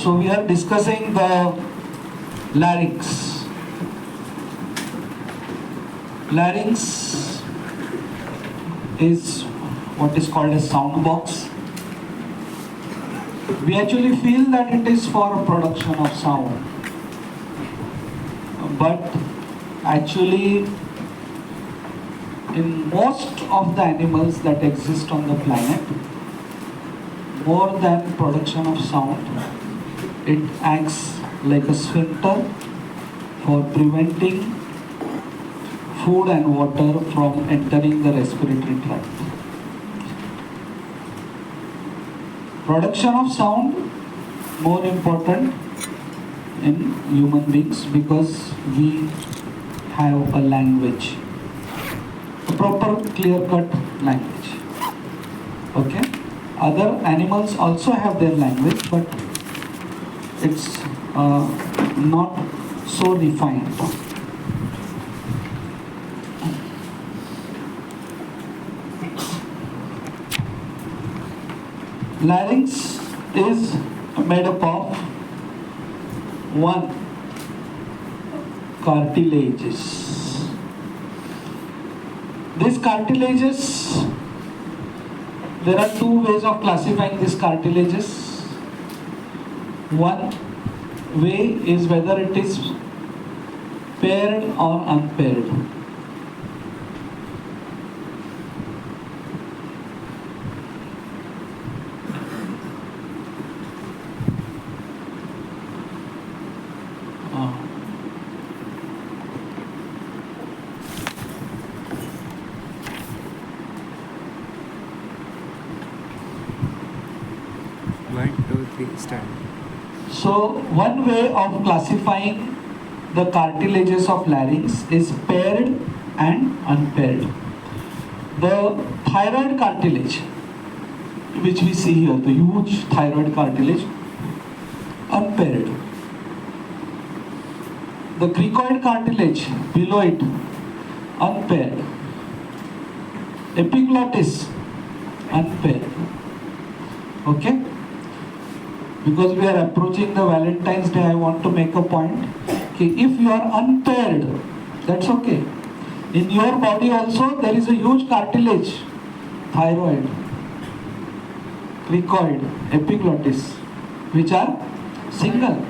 So we are discussing the larynx. Larynx is what is called a sound box. We actually feel that it is for production of sound, but actually in most of the animals that exist on the planet, more than production of sound, it acts like a sphincter for preventing food and water from entering the respiratory tract. Production of sound more important in human beings because we have a language, a proper clear-cut language. Okay? Other animals also have their language, but it's not so refined. Larynx is made up of one cartilages. These cartilages, there are two ways of classifying these cartilages. One way is whether it is paired or unpaired. Start. So one way of classifying the cartilages of larynx is paired and unpaired. The thyroid cartilage, which we see here, the huge thyroid cartilage, unpaired. The cricoid cartilage below it, unpaired. Epiglottis, unpaired. Okay? Because we are approaching the Valentine's Day, I want to make a point. Okay, if you are unpaired, that's okay. In your body also, there is a huge cartilage. Thyroid, cricoid, epiglottis, which are single.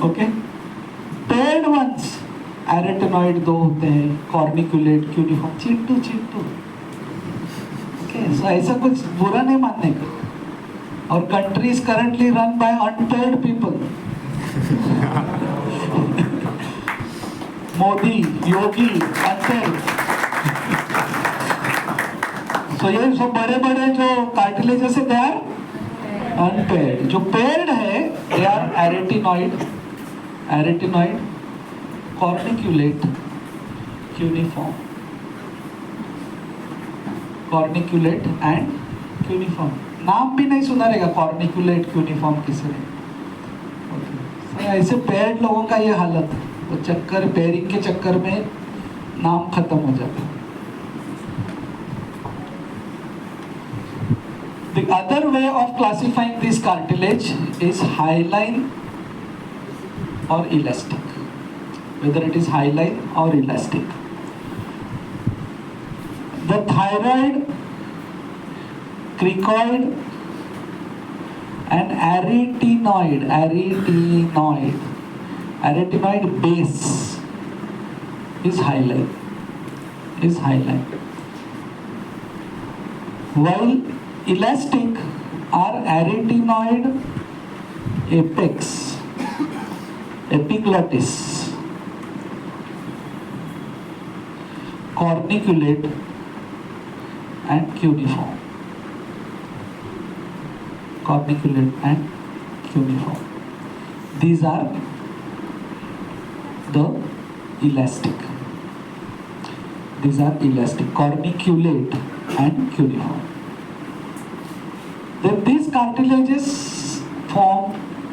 Okay? Paired ones, arytenoid दो होते हैं, corniculate, cuneiform, Chintu. Okay, so ऐसा कुछ बुरा नहीं मानने का. Our country is currently run by unpaired people. Modi, Yogi, unpaired. So ये सब बड़े जो cartilages है, they are unpaired. जो paired है, they are arytenoid, corniculate, cuneiform. Corniculate and cuneiform. नाम भी नहीं सुना रहेगा कॉर्निकुलेट क्यूनिफॉर्म किसी ने. ऐसे पेयर्ड लोगों का ये हालत है, तो चक्कर पेयरिंग के चक्कर में नाम खत्म हो जाता है. The other way of classifying this cartilage is hyaline or elastic. Whether it is hyaline or elastic. The thyroid, cricoid and arytenoid base is hyaline. While elastic are arytenoid apex, epiglottis, corniculate and cuneiform. These are the elastic. Corniculate and cuneiform. Then these cartilages form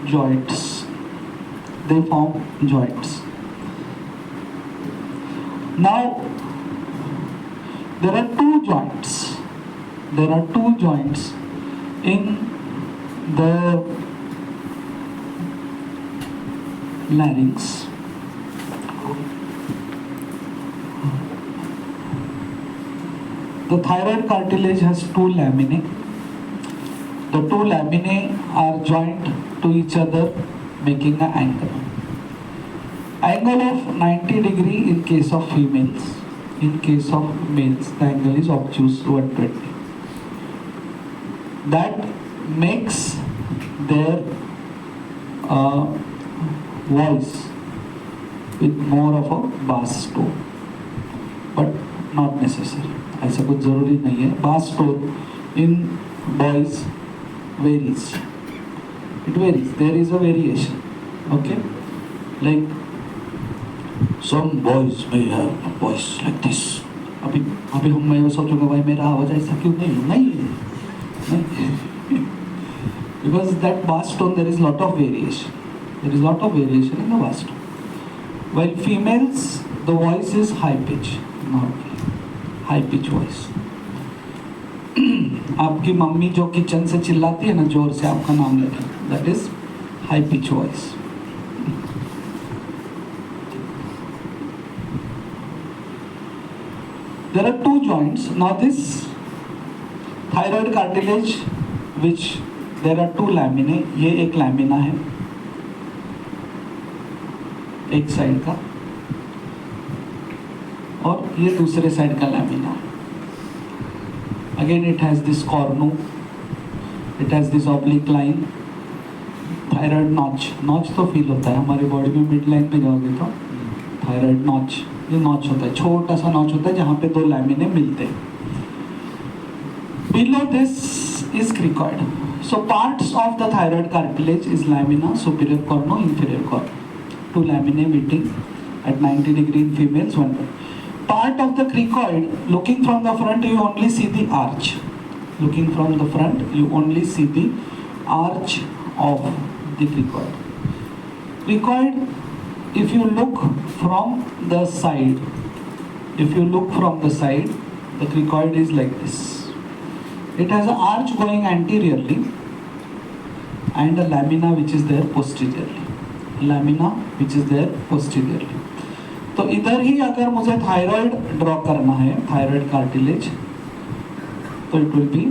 joints. Now, there are two joints in the larynx. The thyroid cartilage has two laminae. The two laminae are joined to each other, making an angle. Angle of 90 degree in case of females. In case of males, the angle is obtuse 120. That makes their voice with more of a bass tone, but not necessary. ऐसा कुछ जरूरी नहीं है. Bass tone in boys varies. It varies. There is a variation. Okay, like some boys may have a voice like this. अभी हम मैं सोचूंगा भाई मेरा आवाज ऐसा क्यों नहीं because that bass tone there is lot of variation. There is lot of variation in the bass tone. While females, the voice is high pitch, normally high pitch voice. आपकी मम्मी जो किचन से चिल्लाती है ना जोर से आपका नाम लेके, that is high pitch voice. There are two joints. Now this thyroid cartilage, which there are two laminae. ये एक लैमिना है एक साइड का, और ये दूसरे साइड का lamina. Again, it has this cornu. It has this oblique line. Thyroid notch. Notch तो फील होता है हमारी बॉडी में. मिड लाइन पे जाओगे तो थायराइड नॉच, ये नॉच होता है, छोटा सा नॉच होता है जहाँ पे दो लैमिने मिलते हैं. Below this is cricoid. So parts of the thyroid cartilage is lamina, superior cornu, inferior cornu. Two laminae meeting at 90 degree in females. One part of the cricoid. Looking from the front, you only see the arch. Looking from the front, you only see the arch of the cricoid. Cricoid, if you look from the side, the cricoid is like this. It has an arch going anteriorly and a lamina which is there posteriorly. तो इधर ही अगर मुझे thyroid draw करना है, thyroid cartilage, तो it will be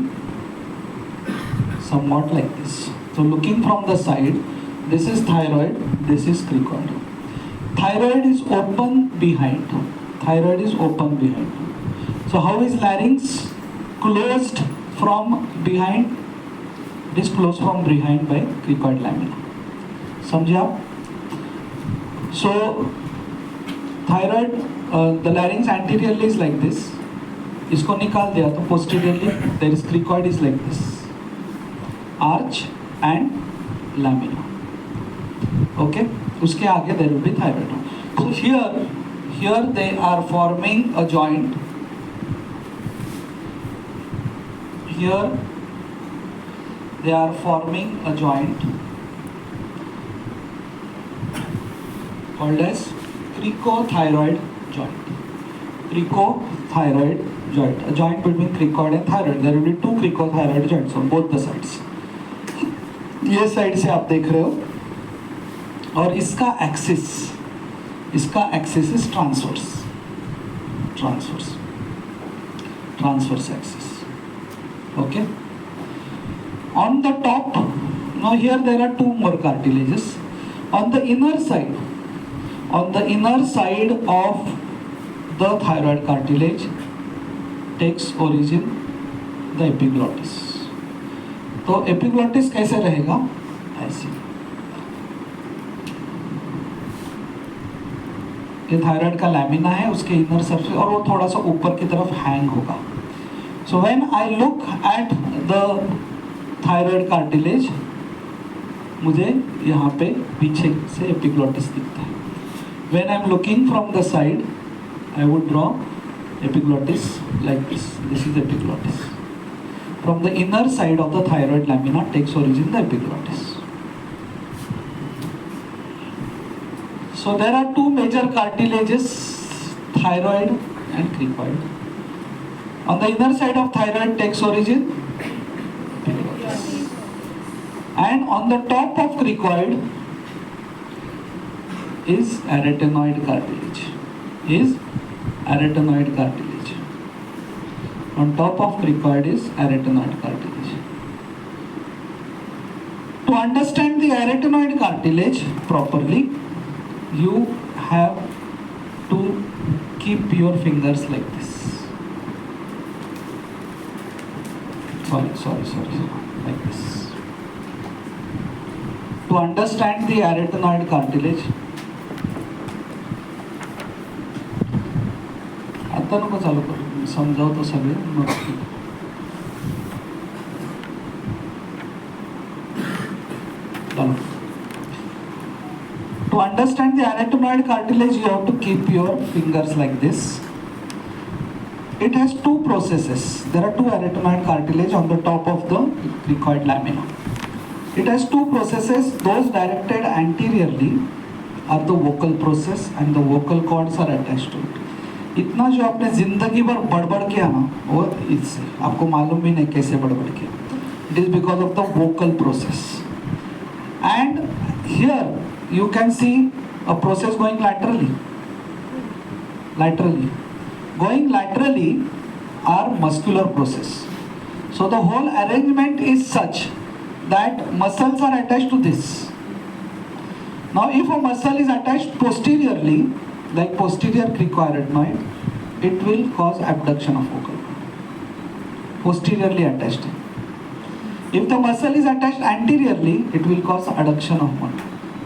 somewhat like this. So looking from the side, this is thyroid, this is cricoid. Thyroid is open behind. So how is larynx? Closed from behind. It is closed from behind by cricoid lamina. समझे आप? So thyroid, the larynx anteriorly is like this. इसको निकाल दिया तो posteriorly there is cricoid is like this. Arch and lamina. Okay? उसके आगे there will be thyroid. So here they are forming a joint. Here they are forming a joint called as cricothyroid joint. Cricothyroid joint, a joint between cricoid and thyroid. There will be two cricothyroid joints on both the sides. ये side से आप देख रहे हो, और इसका axis is transverse axis. Okay. On the top, now here there are two more cartilages. On the inner side of the thyroid cartilage takes origin the epiglottis. तो epiglottis कैसे रहेगा? ऐसे. ये थायराइड का लैमिना है, उसके इनर सरफेस, और वो थोड़ा सा ऊपर की तरफ हैंग होगा. So when I look at the thyroid cartilage, मुझे यहाँ पे पीछे से epiglottis दिखता है. When I am looking from the side, I would draw epiglottis like this. This is epiglottis. From the inner side of the thyroid lamina takes origin the epiglottis. So there are two major cartilages, thyroid and cricoid. On the inner side of thyroid takes origin epiglottis. and on the top of cricoid is arytenoid cartilage. On top of cricoid is arytenoid cartilage. To understand the arytenoid cartilage properly, you have to keep your fingers like this. Sorry, like this. To understand the arytenoid cartilage, आता नको चालू करू, समजावतो सगळे मग. To understand the arytenoid cartilage, you have to keep your fingers like this. It has two processes. There are two arytenoid cartilage on the top of the cricoid lamina. It has two processes. Those directed anteriorly are the vocal process and the vocal cords are attached to it. इतना जो आपने जिंदगी भर बड़बड़ किया ना, वो इससे आपको मालूम भी नहीं कैसे बड़बड़ किया. It is because of the vocal process. And here you can see a process going laterally. Going laterally are muscular process. So the whole arrangement is such that muscles are attached to this. Now if a muscle is attached posteriorly, like posterior cricoarytenoid, it will cause abduction of vocal cord. Posteriorly attached. If the muscle is attached anteriorly, it will cause adduction of one.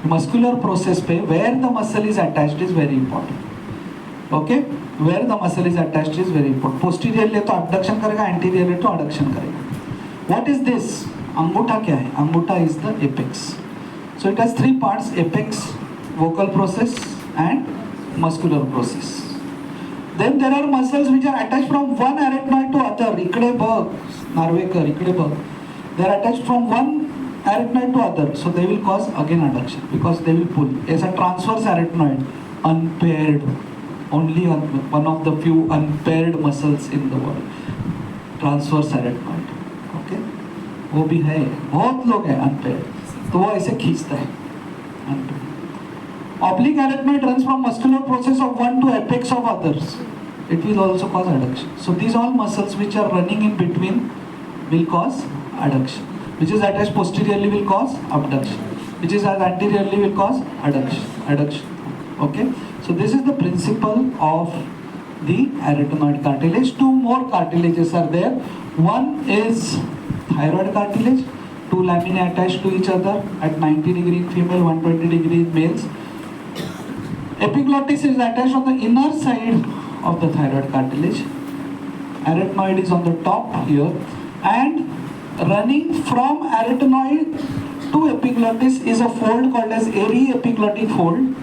Muscular process pe where the muscle is attached is very important. Okay, where the muscle is attached is very important. Posteriorly तो abduction करेगा, anteriorly तो adduction करेगा. What is this? अंगूठा क्या है? अंगूठा is the apex. So it has three parts: apex, vocal process, and muscular process. Then there are muscles which are attached from one arytenoid to other. इकडे बघ, नार्वेकर, इकडे बघ. They are attached from one arytenoid to other, so they will cause again adduction because they will pull. As a transverse arytenoid, unpaired, only one of the few unpaired muscles in the world. Transverse arytenoid, okay? वो भी है, बहुत लोग हैं unpaired, तो वो ऐसे खींचता है. Unpaired. Oblique arytenoid runs from muscular process of one to apex of others. It will also cause adduction. So these all muscles which are running in between will cause adduction. Which is attached posteriorly will cause abduction. Which is anteriorly will cause adduction. Okay? So this is the principle of the arytenoid cartilage. Two more cartilages are there. One is thyroid cartilage. Two laminae attached to each other at 90 degree in female, 120 degree in males. Epiglottis is attached on the inner side of the thyroid cartilage. Arytenoid is on the top here, and running from arytenoid to epiglottis is a fold called as aryepiglottic fold.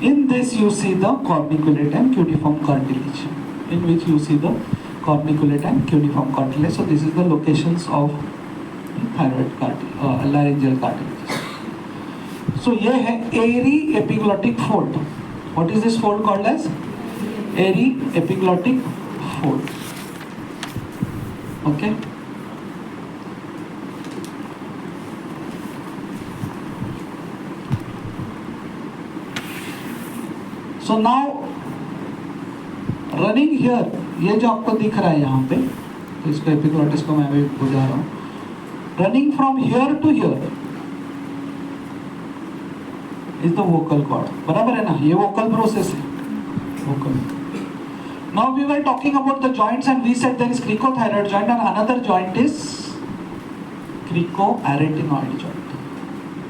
In this you see the corniculate and cuneiform cartilage. So this is the locations of thyroid cartilage, laryngeal cartilage. So ये है aryepiglottic fold. What is this fold called as? Aryepiglottic fold. Okay. So now running here, ये जो आपको दिख रहा है यहाँ पे, तो इसको एपिग्लॉटिस को मैं अभी बुझा रहा हूँ. Running from here to here is the vocal cord. बराबर है ना? ये vocal process है. Vocal. Now we were talking about the joints and we said there is cricothyroid joint and another joint is cricoarytenoid joint.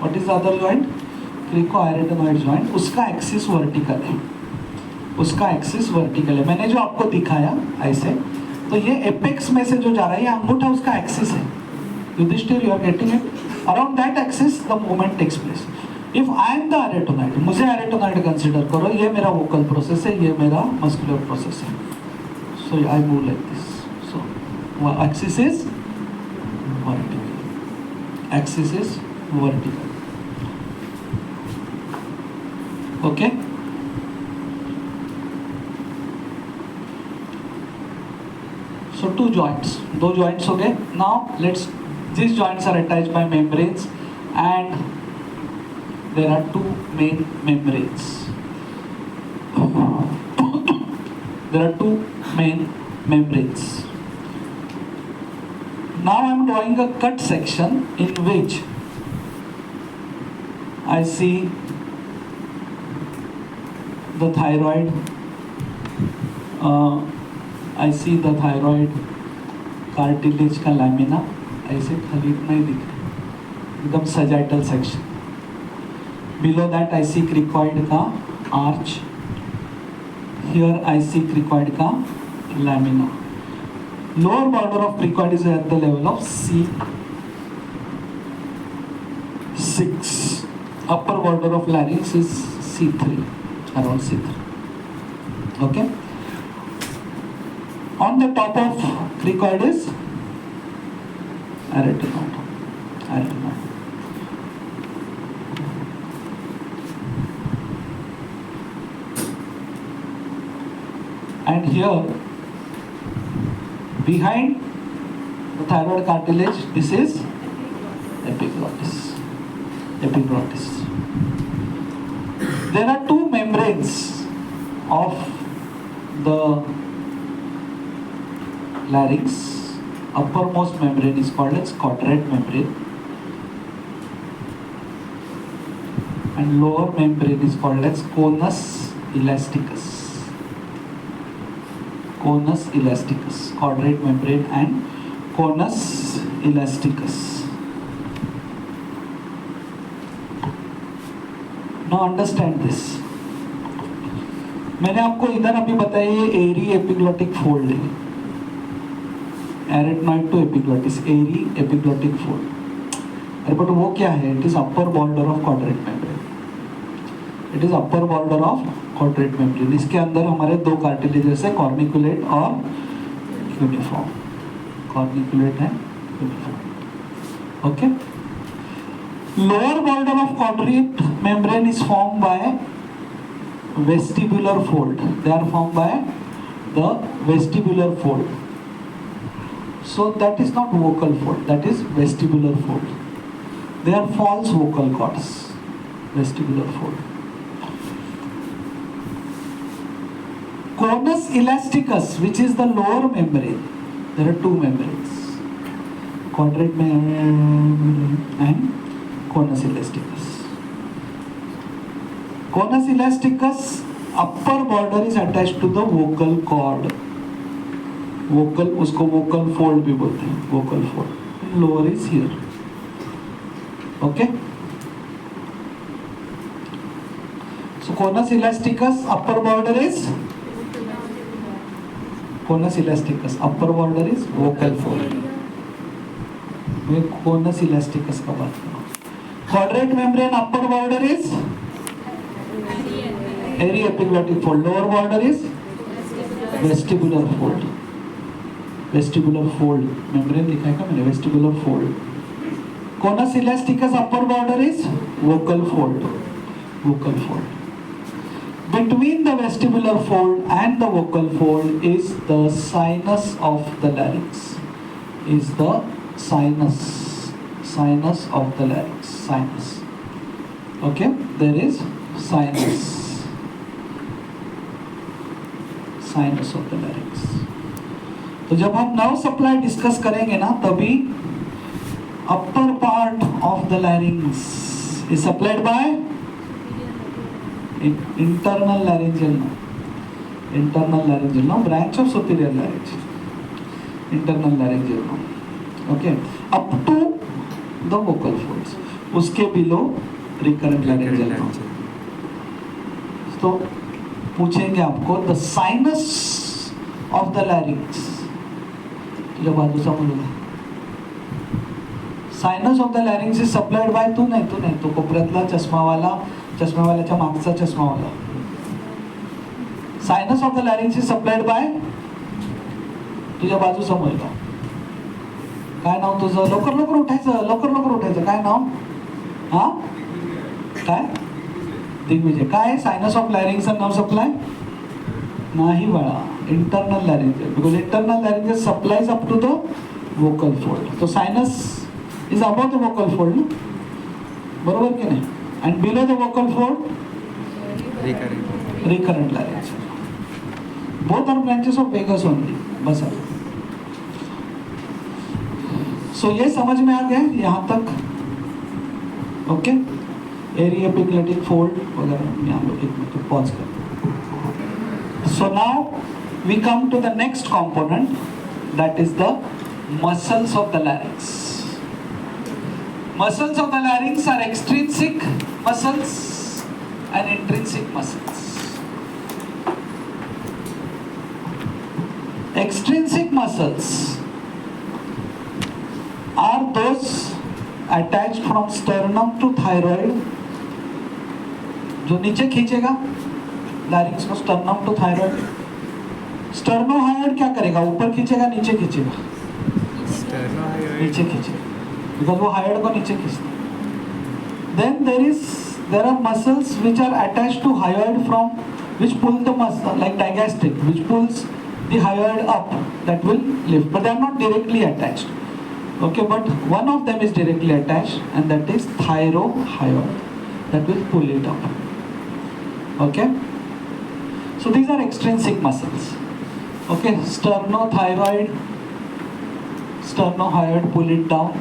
What is the other joint? Cricoarytenoid joint. उसका axis vertical है. मैंने जो आपको दिखाया ऐसे, तो ये apex में से जो जा रहा है, ये अंगूठा उसका axis है. Yudhishthir, you are getting it? Around that axis the movement takes place. If I am the arytenoid, मुझे arytenoid consider करो, ये मेरा vocal process है, ये मेरा muscular process है. So I move like this. So axis is vertical. Okay. So two joints, दो joints हो गए. Now these joints are attached by membranes and there are two main membranes. There are two main membranes. Now I am drawing a cut section in which I see the thyroid. I see the thyroid cartilage का lamina ऐसे खाली नहीं दिख रहा, एकदम sagittal section. Below that I see cricoid का arch. Here I see cricoid का lamina. Lower border of cricoid is at the level of C6. Upper border of larynx is C3, around C3. Okay. On the top of cricoid is arytenoid. And here, behind the thyroid cartilage, this is epiglottis. There are two membranes of the larynx. Uppermost membrane is called as quadrate membrane, and lower membrane is called as conus elasticus. Quadrate membrane and conus elasticus. Now understand this. मैंने आपको इधर अभी बताया ये एरी epiglottic fold है, arytenoid to epiglottis, aryepiglottic fold. अरे but वो क्या है? It is upper border of quadrate membrane. इसके अंदर हमारे दो कार्टिलेजेस है, कॉर्निकुलेट और यूनिफॉर्म. कॉर्निकुलेट है, cuneiform. Okay. Lower border of quadrate membrane is form by vestibular fold. They are formed by the vestibular fold. So that is not vocal fold, that is vestibular fold. They are false vocal cords. Vestibular fold. Conus elasticus, which is the lower membrane. There are two membranes, quadrate membrane and conus elasticus. Conus elasticus upper border is attached to the vocal cord. Vocal, उसको vocal fold भी बोलते हैं, vocal fold. Lower is here. Okay. So conus elasticus upper border is vocal fold. मैं conus elasticus का बात कर रहा हूँ. Quadrate membrane upper border is aryepiglottic fold. Lower border is vestibular fold. Membrane लिखा है क्या मैंने? Vestibular fold. Conus elasticus upper border is vocal fold. Between the vestibular fold and the vocal fold is the sinus of the larynx. Sinus of the larynx. Okay, there is sinus of the larynx. तो जब हम nerve supply discuss करेंगे ना, तभी upper part of the larynx is supplied bye internal laryngeal nerve, branch of superior larynx. Internal laryngeal nerve. Okay, up to the vocal folds. उसके below recurrent laryngeal nerve. तो पूछेंगे आपको the sinus of the larynx. तुझ्या बाजूचा मुलगा. Sinus of the larynx is supplied by तू नाही तो कोपऱ्यातला चष्मावाल्याच्या मागचा चष्मावाला. Sinus of the larynx is supplied by तुझ्या बाजूचा मुलगा. काय नाव तुझं? लवकर उठायचं. काय नाव? हा काय? दिग्विजय. काय sinus of larynx nerve supply? नाही बाळा, internal laryngeal, because internal laryngeal supplies up to the vocal fold. So sinus is above the vocal fold. बरोबर की नाही? And below the vocal fold, Recurrent. recurrent larynx. Both are branches of vagus only. बस अब सो ये समझ में आ गया यहाँ तक? ओके, एरिया एपिग्लेटिक फोल्ड वगैरह यहाँ पे एक मिनट पॉज कर. So now we come to the next component, that is the muscles of the larynx. Muscles of the larynx are extrinsic muscles and intrinsic muscles. Extrinsic muscles are those attached from sternum to thyroid, जो नीचे खींचेगा larynx को sternum to thyroid. Sternohyoid क्या करेगा? ऊपर खींचेगा नीचे खींचेगा? नीचे खींचेगा, because वो hyoid को नीचे खींचता है. Then there are muscles which are attached to hyoid from which pull the muscle, like digastric, which pulls the hyoid up, that will lift, but they are not directly attached. Okay, but one of them is directly attached, and that is thyrohyoid, that will pull it up. Okay, so these are extrinsic muscles. Okay, sternothyroid, sternohyoid pull it down,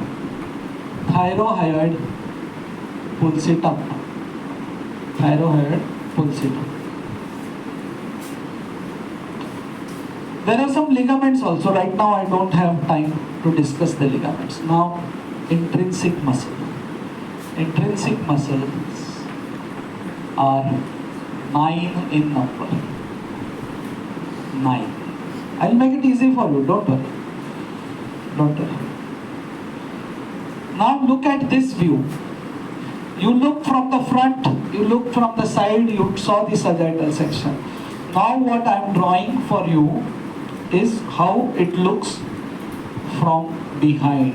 thyrohyoid pulls it up, thyrohyoid pulls it up. There are some ligaments also. Right now I don't have time to discuss the ligaments. Now, intrinsic muscle. Intrinsic muscles are 9 in number. 9. I'll make it easy for you, don't worry. Don't worry. Now look at this view. You look from the front, you look from the side, you saw the sagittal section. Now what I'm drawing for you is how it looks from behind.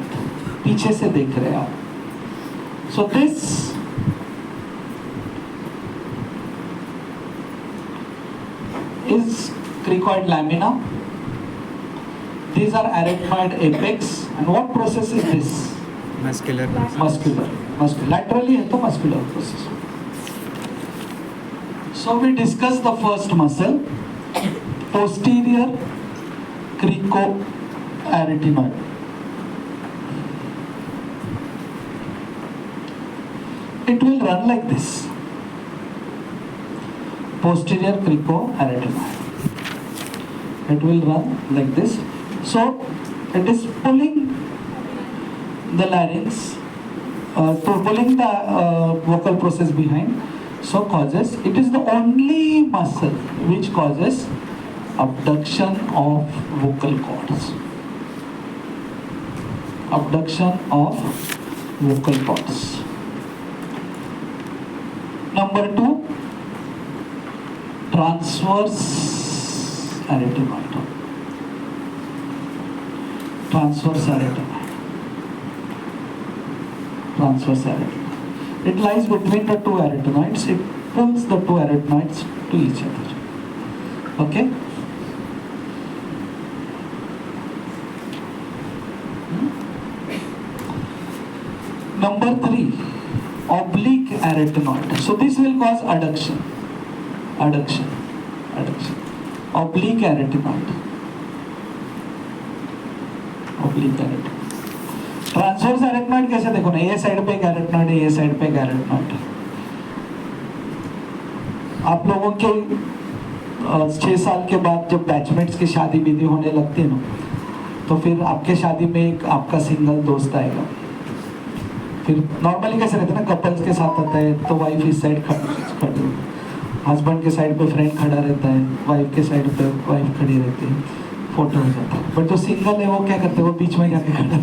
पीछे से देख रहे हैं आप. So this is cricoid lamina. These are arytenoid apex. And what process is this? Muscular. Muscular. Laterally है तो muscular process. So we discuss the first muscle, posterior cricoarytenoid. It will run like this. Posterior cricoarytenoid. It will run like this. So it is pulling the larynx, pulling the vocal process behind. So causes, it is the only muscle which causes abduction of vocal cords. Abduction of vocal cords. Number 2, transverse arytenoid. Transverse arytenoid. Transverse arytenoid. It lies between the two arytenoids. It pulls the two arytenoids to each other. Okay? Number 3, oblique arytenoid. So this will cause adduction. Adduction. Oblique arytenoid. Oblique arytenoid. Transverse arytenoid कैसे देखो ना, ये side पे एक एरिथनॉइड है, ये side पे एक एरिथनॉइड है. आप लोगों के 6 साल के बाद जब बैचमेट्स की शादी विधि होने लगती है ना, तो फिर आपके शादी में एक आपका सिंगल दोस्त आएगा. फिर नॉर्मली कैसे रहता है ना, कपल्स के साथ आता है तो वाइफ इस साइड खड़ी, हस्बैंड के साइड पे फ्रेंड खड़ा रहता है, वाइफ के साइड पे वाइफ खड़ी रहती है, फोटो हो जाता है. बट जो सिंगल है वो क्या करते हैं, वो बीच में जाके खड़ा है.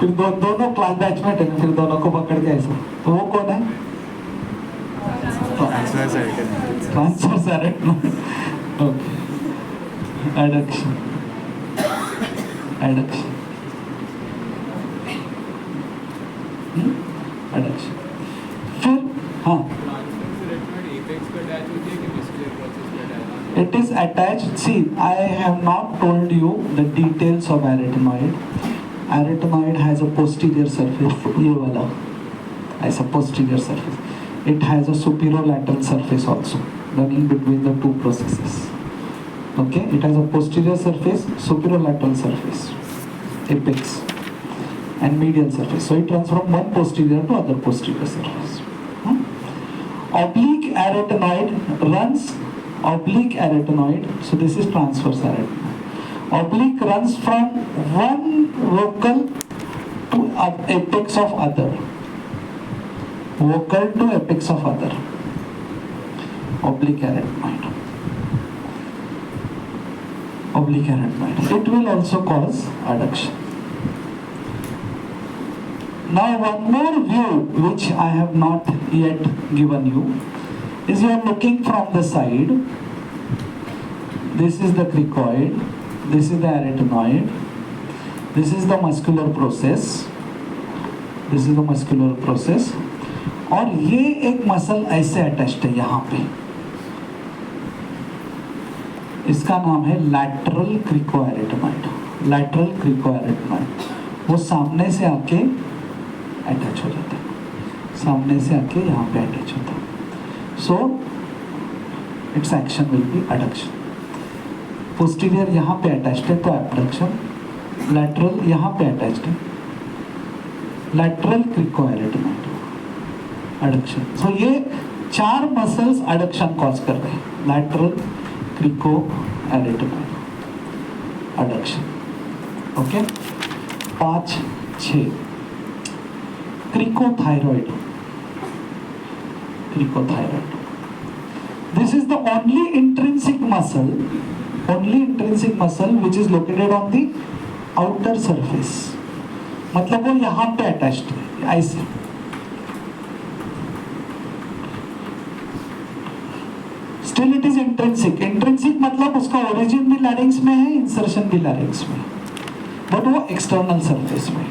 फिर दोनों क्लास बैचमेट है ना, फिर दोनों को पकड़ के ऐसा, तो वो कौन है? Transverse arytenoid. Okay, adduction. फिर हाँ, it is attached. See, I have not told you the details of arytenoid. Arytenoid has a posterior surface, ये वाला. ऐसा posterior surface. It has a superolateral surface also running between the two processes. Okay, it has a posterior surface, superolateral surface, apex, and medial surface. So it runs from one posterior to other posterior surface. Oblique arytenoid runs oblique arytenoid. So this is transverse arytenoid. Oblique runs from one vocal to apex of other. Vocal to apex of other. Oblique arytenoid. Oblique arytenoid. It will also cause adduction. Now one more view which I have not yet given you is you are looking from the side. This is the cricoid, this is the arytenoid, this is the muscular process, this is the muscular process, और ये एक muscle ऐसे attached है यहाँ पे, इसका नाम है लैटरल क्रिकोएरिटनॉइड. लैटरल क्रिकोएरिटनॉइड वो सामने से आके अटैच हो जाता है, सामने से आके यहाँ पे अटैच होता है. So it's action will B adduction. Posterior यहाँ पे अटैच्ड है तो एबडक्शन, लैटरल यहाँ पे अटैच्ड है, लैटरल क्रिकोएरिटनॉइड अडक्शन. सो ये चार मसल्स अडक्शन कॉज कर रहे हैं. Lateral cricoarytenoid adduction. Okay, 5, 6. Cricothyroid. Cricothyroid. This is the only intrinsic muscle which is located on the outer surface. मतलब वो यहाँ पे attached है ऐसे. Still it is intrinsic. Intrinsic मतलब उसका origin भी larynx में है, insertion भी larynx में, but वो external surface में.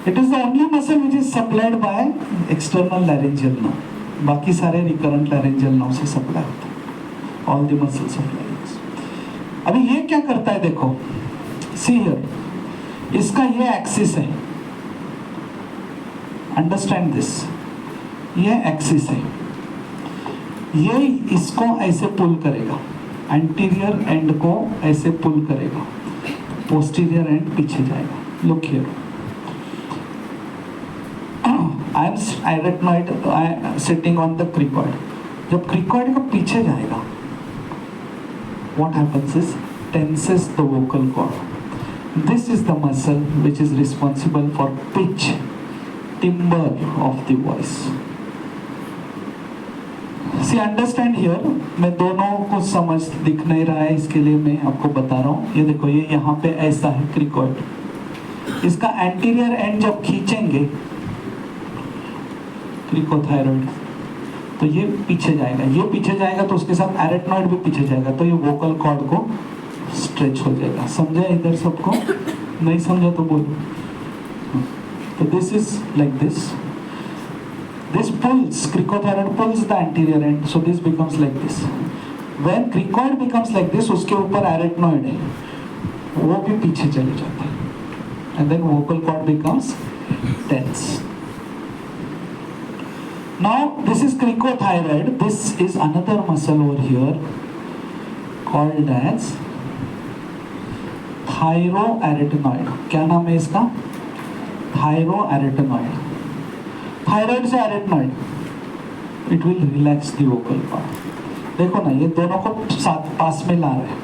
It is the only muscle which is supplied by external laryngeal nerve. बाकी सारे recurrent laryngeal nerve से supply होता है. All the muscles of larynx. अभी ये क्या करता है देखो. See here. इसका ये axis है. Understand this. ये axis है. ये इसको ऐसे pull करेगा. Anterior end को ऐसे pull करेगा. Posterior end पीछे जाएगा. Look here. I am sitting on the cricoid. जब cricoid का पीछे जाएगा, what happens is tenses the vocal cord. This is the muscle which is responsible for pitch, timbre of the voice. See, understand here. मैं दोनों को समझ दिख नहीं रहा है, इसके लिए मैं आपको बता रहा हूँ. ये देखो, ये यहाँ पे ऐसा है cricoid. इसका anterior end जब खींचेंगे क्रिकोथायरॉइड तो ये पीछे जाएगा, ये पीछे जाएगा तो उसके साथ एरेटनॉइड भी पीछे जाएगा, तो ये वोकल कॉर्ड को स्ट्रेच हो जाएगा. समझा इधर सबको? नहीं समझा तो बोलो. तो this is like this. This pulls, cricothyroid pulls the anterior end, so this becomes like this. When cricoid becomes like this, उसके ऊपर एरेटनॉइड है, वो भी पीछे चले जाता है, and then vocal cord becomes tense. Now this is cricothyroid. This is another muscle over here called as thyroarytenoid. क्या नाम है इसका? Thyroarytenoid. Thyroid से arytenoid. It will relax the vocal cord. देखो ना, ये दोनों को साथ पास में ला रहे हैं,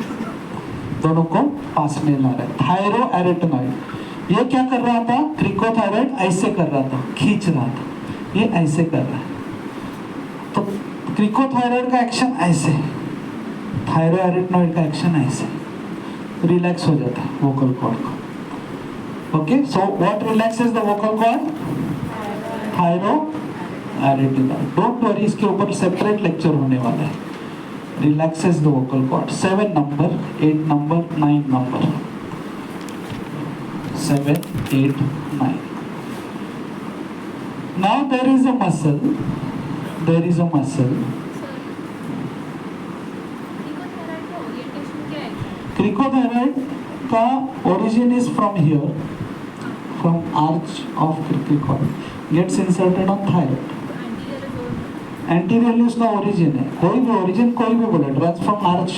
दोनों को पास में ला रहे हैं. Thyroarytenoid. ये क्या कर रहा था? क्रिकोथायरॉइड ऐसे कर रहा था, खींच रहा था, ये ऐसे कर रहा है. तो क्रिकोथायरॉइड का एक्शन ऐसे, थायरोएरिटनॉइड का एक्शन ऐसे, रिलैक्स हो जाता है वोकल कॉर्ड को. Okay, so what relaxes the vocal cord? Thyroarytenoid. Don't worry, इसके ऊपर सेपरेट लेक्चर होने वाला है. Relaxes the vocal cord. 7 number, 8 number, 9 number. 7, 8, 9. Now there is a muscle. Cricothyroid का origin is from here, from arch of cricoid. Gets inserted on thyroid. Anteriorly उसका origin है, कोई भी ओरिजिन कोई भी बोले, runs from arch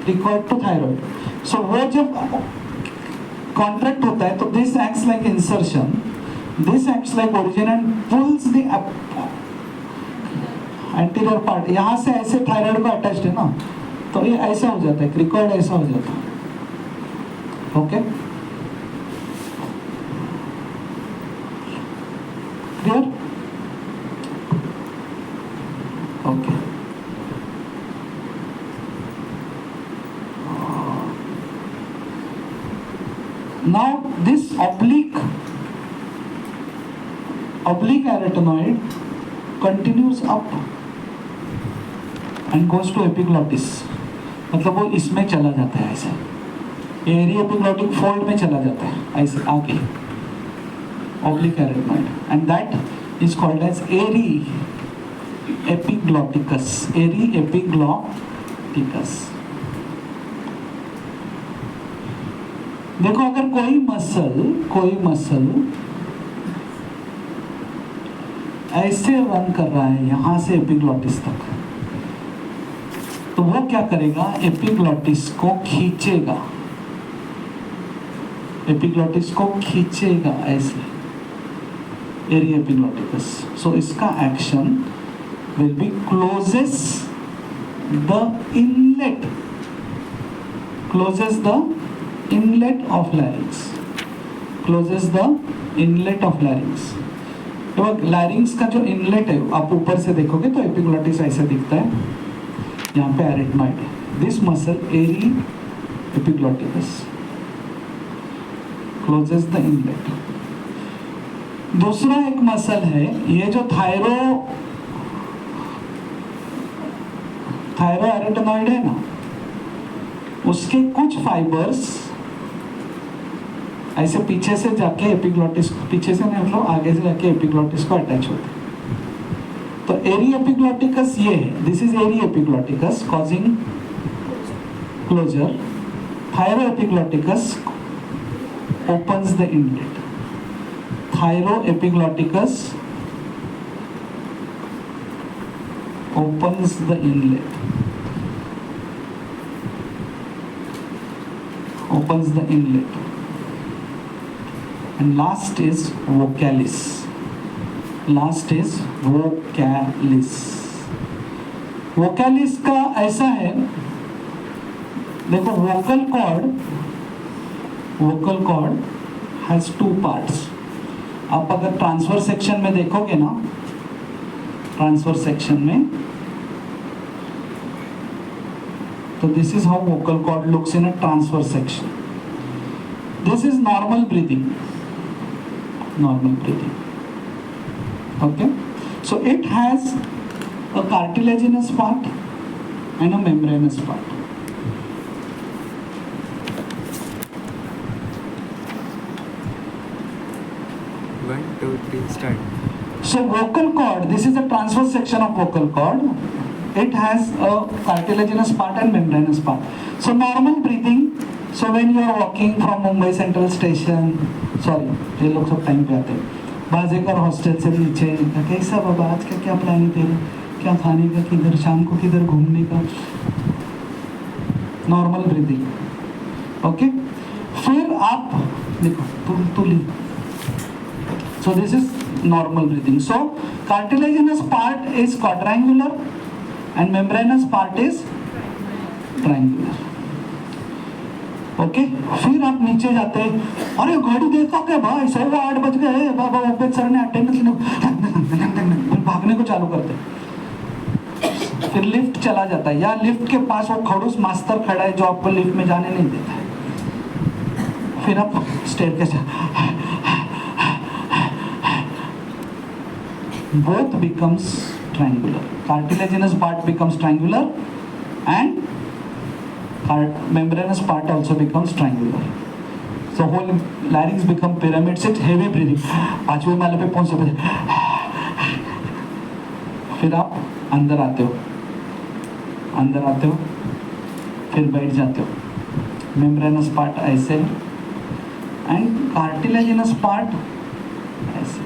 required to thyroid. So वो जब कॉन्ट्रैक्ट होता है तो this acts like insertion, this acts like origin and pulls the anterior part. यहाँ से ऐसे थायराइड को अटैच्ड है ना, तो ये ऐसा हो जाता है, क्रिकॉइड ऐसा हो जाता है. Okay, clear? Okay. Now this oblique arytenoid continues up and goes to epiglottis. मतलब वो इसमें चला जाता है ऐसे, एरी एपिग्लॉटिक फोल्ड में चला जाता है ऐसे आगे, oblique arytenoid, and that is called as eri epiglotticus. Eri epiglotticus. देखो, अगर कोई मसल ऐसे रन कर रहा है यहां से एपिग्लॉटिस तक, तो वो क्या करेगा, एपिग्लॉटिस को खींचेगा, एपिग्लॉटिस को खींचेगा ऐसे, एरी एपिग्लॉटिकस. सो इसका action will be closes the inlet, closes the inlet of larynx, closes the inlet of larynx. तो larynx का जो इनलेट है, आप ऊपर से देखोगे तो एपिग्लॉटिस ऐसा दिखता है, यहाँ पे एरिथनॉइड है. This muscle aryepiglotticus closes the inlet. दूसरा एक मसल है, ये जो थायरो एरिथनॉइड है ना, उसके कुछ फाइबर्स ऐसे पीछे से जाके एपिग्लॉटिस, पीछे से नहीं मतलब आगे से जाके एपिग्लॉटिस को अटैच होते हैं. तो एरी एपिग्लॉटिकस ये है, this is aryepiglotticus causing closure. Thyroepiglotticus opens the inlet. Thyroepiglotticus opens the inlet. Opens the inlet. And last is vocalis. Last is vocalis. vocalis का ऐसा है, देखो vocal cord has two parts. आप अगर transfer section में देखोगे ना, transfer section में, तो this is how vocal cord looks in a transverse section. This is normal breathing. Okay, so it has a cartilaginous part and a membranous part. One, two, three, start. So vocal cord, this is a transverse section of vocal cord. It has a cartilaginous part and membranous part. So normal breathing. So when you are walking from Mumbai Central Station, sorry, ये लोग सब time पे आते हैं, बाजेकर hostel से नीचे, कैसा बाबा आज का क्या प्लान है तेरा, क्या खाने का, किधर शाम को किधर घूमने का, नॉर्मल ब्रीदिंग. ओके, फिर आप देखो तुली. So this is normal breathing. So cartilaginous part is quadrangular and membranous part is triangular. Okay, फिर आप नीचे जाते हैं, अरे घड़ी देखो क्या भाई 8:15 बज गए, बाबा ओपेद सर ने अटेंडेंस भागने को चालू करते. फिर लिफ्ट चला जाता है, या लिफ्ट के पास वो खड़ूस मास्टर खड़ा है जो आपको लिफ्ट में जाने नहीं देता है. फिर आप staircase, both becomes triangular. Cartilaginous part becomes triangular and membranous part also becomes triangular. So whole larynx become pyramid shaped, heavy breathing. 5वें माले पे पहुंचे बजे, फिर आप अंदर आते हो, फिर बैठ जाते हो. membranous part ऐसे and cartilaginous part ऐसे.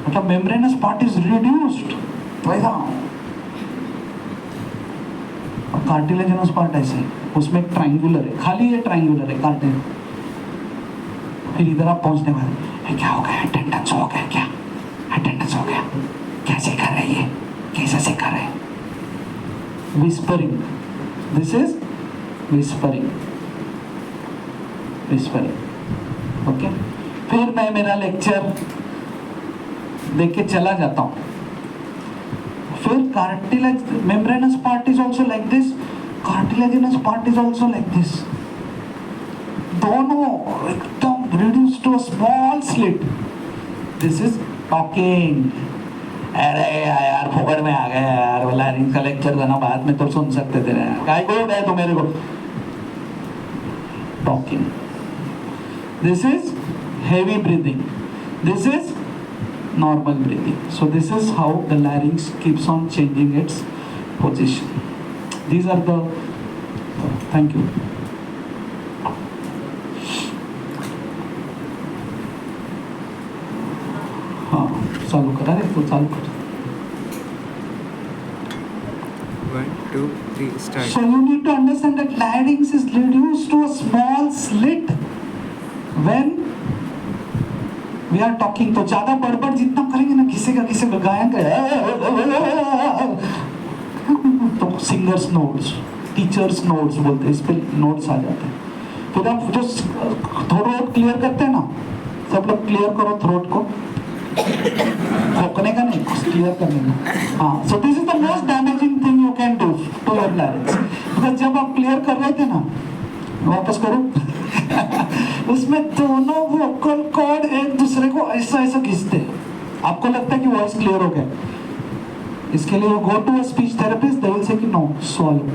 मतलब मेम्ब्रेनस पार्ट इज रिड्यूस्ड, वैसा। और कार्टिलेजिनस पार्ट ऐसे है, उसमें एक ट्रायंगुलर है, खाली ये ट्रायंगुलर है कार्टिलेज। फिर इधर आप पहुंचने वाले, क्या हो गया, अटेंडेंस हो गया क्या, अटेंडेंस हो गया, कैसे कर रहे हैं, कैसे से कर रहे हैं, whispering, this is whispering, whispering. Okay, फिर मैं मेरा लेक्चर देख के चला जाता हूँ। फिर cartilage, membranous part is also like this, cartilaginous part is also like this, दोनों एकदम reduce to a small slit. This is talking. अरे यार फोकट में आ गया यार, वो लैरिंक्स का लेक्चर था ना, बाद में तो सुन सकते थे ना, काय को गए तो मेरे को। Talking, this is heavy breathing, this is normal breathing. So this is how the larynx keeps on changing its position. These are the, thank you. हाँ चालू करा रे, तो चालू कर। 1, 2, 3 start. So you need to understand that larynx is reduced to a small slit when we are talking। तो ज्यादा बड़बड़ जितना करेंगे ना, किसी का गायन का तो सिंगर्स नोट्स, टीचर्स नोट्स बोलते हैं, इस पे नोट्स आ जाते हैं। फिर आप जो थ्रोट क्लियर करते हैं ना, सब लोग क्लियर करो थ्रोट को, खोकने का नहीं, क्लियर करने का। हाँ, so this is the most damaging thing you can do to your larynx. Because जब आप क्लियर कर रहे थे ना, वापस करो उसमें दोनों वोकल कॉर्ड एक दूसरे को ऐसा ऐसा खींचते हैं, आपको लगता है कि वॉइस क्लियर हो गया। इसके लिए go to a speech therapist, they will say कि नो, सॉल्व।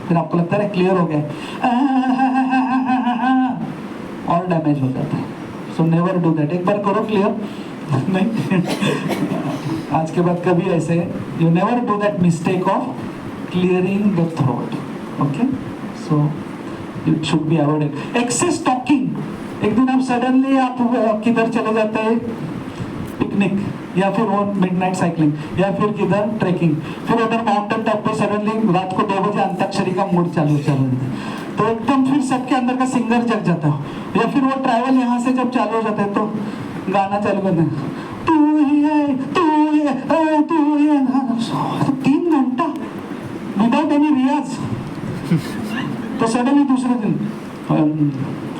फिर आपको लगता है क्लियर हो गया, और डैमेज हो जाता है। So never do that. एक बार करो क्लियर, नहीं आज के बाद कभी ऐसे, you never do that mistake of clearing the throat. Okay, so it should be avoided. Excess talking, एक दिन आप सडनली आप किधर चले जाते हैं, पिकनिक, या फिर वो मिडनाइट साइकिलिंग, या फिर किधर ट्रैकिंग, फिर उधर माउंटेन टॉप पे सडनली रात को 2 बजे अंताक्षरी का मूड चालू जाता है, तो एकदम फिर सबके अंदर का सिंगर जग जाता है। या फिर वो ट्रैवल यहाँ से जब चालू हो जाता है तो गाना चालू करते हैं, तू ही है, तू ही है, तू ही है, 3 घंटा विदाउट एनी रियाज। तो सडनली दूसरे दिन,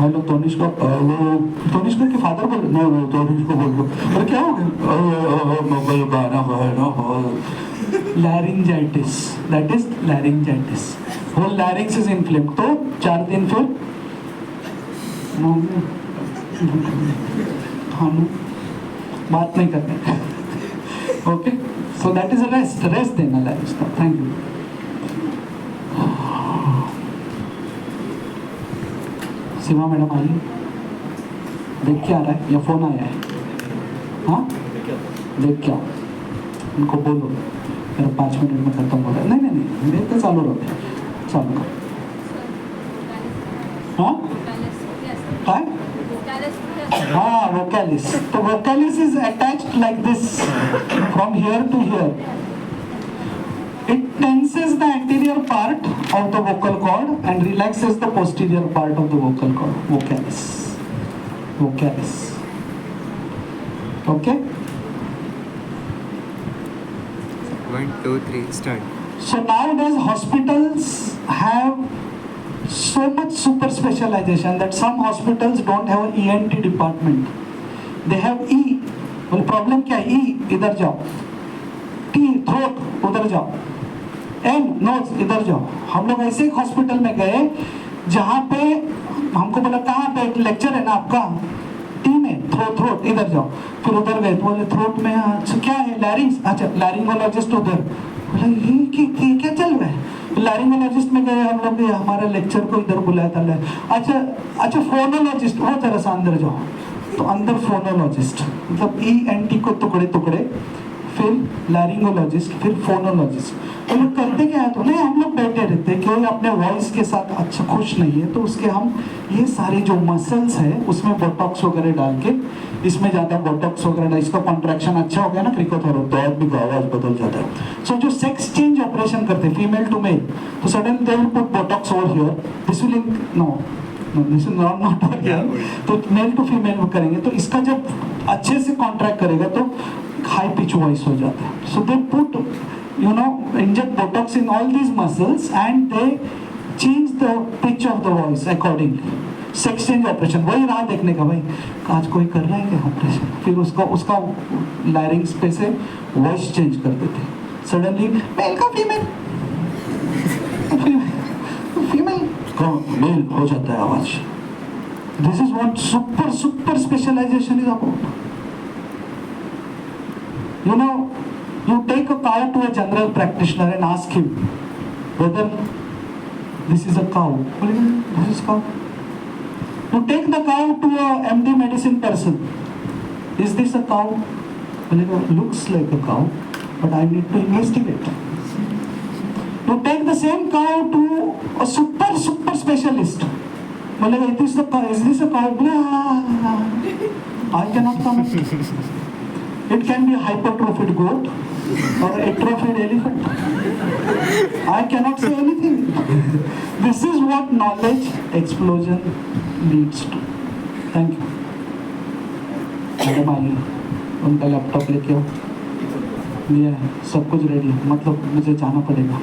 हेलो तनिष्का, तनिष्का के फादर बोल रहे, नहीं तनिष्का बोल रहे, और क्या हो गया, मोबाइल गाना गाना, laryngitis, that is laryngitis, whole larynx is inflamed. तो 4 दिन फिर खानू बात नहीं करते। Okay, so that is a rest, rest देना लैरिंक्स का। Thank you. सीमा मैडम आइए, देख के आ रहा है या फोन आया है? हाँ देख क्या, उनको बोलो मेरा 5 मिनट में खत्म हो रहा है। नहीं नहीं नहीं, देख के चालू रहो, चालू करो। हाँ काय, हाँ वोकैलिस। तो vocalis is attached like this from here to here. It tenses the anterior part of the vocal cord and relaxes the posterior part of the vocal cord. Vocalis. Vocalis. Okay? 1, 2, 3 start. So nowadays hospitals have so much super specialization that some hospitals don't have an ENT department. They have E. Well, problem क्या है? E इधर जाओ, T throat उधर जाओ, N knows इधर जाओ। हम लोग ऐसे एक हॉस्पिटल में गए जहाँ पे हमको बोला कहाँ पे लेक्चर है ना आपका, टी में, थ्रोट इधर जाओ। फिर उधर गए तो बोले थ्रोट में, अच्छा क्या है, लैरिंक्स, अच्छा लैरिंगोलॉजिस्ट उधर। बोला ये क्या चल रहा है? लैरिंगोलॉजिस्ट में गए हम लोग, हमारे लेक्चर को इधर बुलाया था। अच्छा फोनोलॉजिस्ट, वो जरा सा अंदर जाओ। तो अंदर फोनोलॉजिस्ट, मतलब ENT को टुकड़े टुकड़े, फिर लैरिंगोलॉजिस्ट, फिर फोनोलॉजिस्ट। तो लोग करते क्या है, तो नहीं हम लोग बैठे रहते हैं, कोई अपने वॉइस के साथ अच्छा खुश नहीं है तो उसके हम ये सारे जो मसल्स है उसमें बोटॉक्स वगैरह डाल के, इसमें ज़्यादा बोटॉक्स वगैरह, इसका कॉन्ट्रैक्शन अच्छा हो गया ना क्रिकोथेरो, तो और भी आवाज बदल जाता है। सो जो सेक्स चेंज ऑपरेशन करते हैं फीमेल टू मेल, तो sudden they will put Botox over here, this will no this is not तो मेल टू फीमेल करेंगे तो इसका जब अच्छे से कॉन्ट्रैक्ट करेगा तो हाई पिच वॉइस हो जाता है। So they put inject botox in all these muscles and they change the pitch of the voice accordingly. Sex change operation, वही राह देखने का भाई आज कोई कर रहा है क्या ऑपरेशन, फिर उसका लैरिंग्स पे से वॉइस चेंज कर देते, सडनली मेल का फीमेल, फीमेल का मेल हो जाता है आवाज। This is what super specialization is about. You know, you take a cow to a general practitioner and ask him whether this is a cow. This is cow. You take the cow to a MD medicine person. Is this a cow? Looks like a cow, but I need to investigate. You take the same cow to a super specialist. Is this a cow? I cannot comment. It can be a hypertrophied goat or atrophied elephant. I cannot say anything. This is what knowledge explosion leads to. Thank you. Madam आइए, उनका laptop लेके आओ, लिया है, सब कुछ ready है, मतलब मुझे जाना पड़ेगा,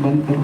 बंद करो।